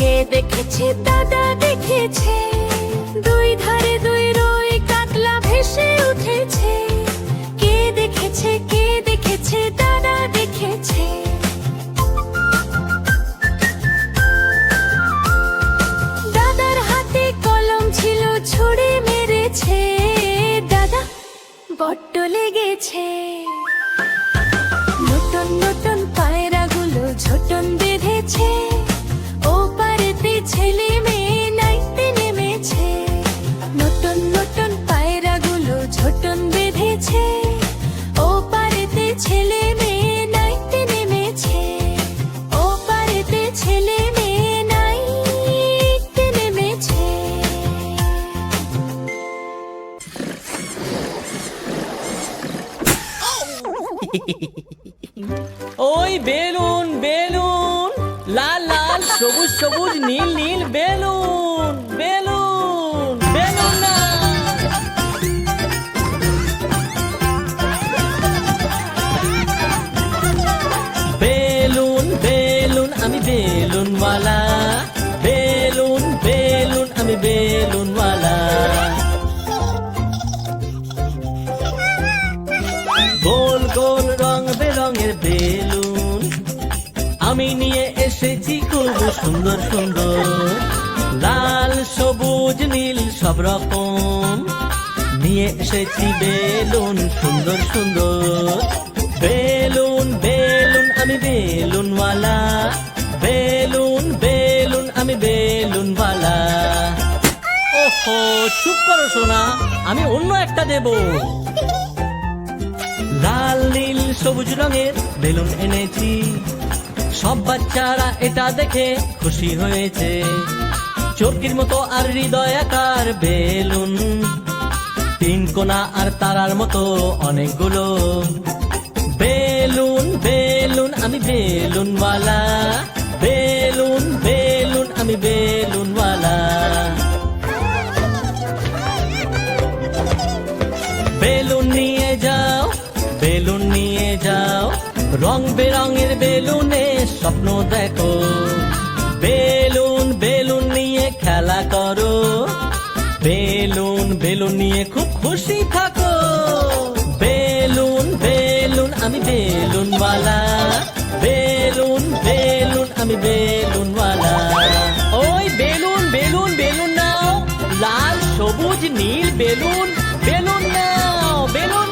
কে দেখেছে দাদা দেখেছে, দুই ধারে দুই রুই কাতলা ভেসে উঠেছে। কে দেখেছে দাদা দেখেছে। দাদার হাতে কলম ছিল, ছুঁড়ে মেরেছে। দাদা বড্ড লেগেছে। নতুন নতুন পায়রাগুলো ঝোটন বেঁধেছে, ও পারেতে ছেলে মেয়ে নাইতে নেমেছে। নতুন নতুন পায়রাগুলো ঝোটন বেঁধেছে, ও পারেতে ছেলে মেয়ে নাইতে নেমেছে। ও পারেতে ছেলে মেয়ে নাইতে নেমেছে। ওই বেলুন বেলুন, লাল লাল সবুজ সবুজ নীল নীল বেলুন বেলুন বেলুন না। বেলুন বেলুন আমি বেলুনওয়ালা, বেলুন বেলুন আমি বেলুনওয়ালা। গোল গোল রং বেরঙের বেলুন আমি নিয়ে এসেছি খুব সুন্দর সুন্দর, লাল সবুজ নীল সব রকম নিয়ে এসেছি বেলুন সুন্দর সুন্দর। বেলুন বেলুন আমি বেলুনওয়ালা, বেলুন বেলুন আমি বেলুনওয়ালা। ওহো চুপ করো সোনা, আমি অন্য একটা দেব। লাল নীল সবুজ রঙের বেলুন এনেছি, সব বাচ্চারা এটা দেখে খুশি হয়েছে। চরকির মতো আর হৃদয়াকার বেলুন, তিন কোনা আর তারার মতো অনেকগুলো। বেলুন বেলুন আমি বেলুনওয়ালা, বেলুন বেলুন আমি বেলুনওয়ালা। বেলুন নিয়ে যাও, বেলুন নিয়ে যাও, রং বেরঙের বেলুনে স্বপ্ন দেখো। বেলুন বেলুন নিয়ে খেলা করো, বেলুন বেলুন নিয়ে খুব খুশি থাকো। বেলুন বেলুন আমি বেলুনওয়ালা, বেলুন বেলুন আমি বেলুনওয়ালা। ওই বেলুন বেলুন বেলুন নাও, লাল সবুজ নীল বেলুন বেলুন নাও, বেলুন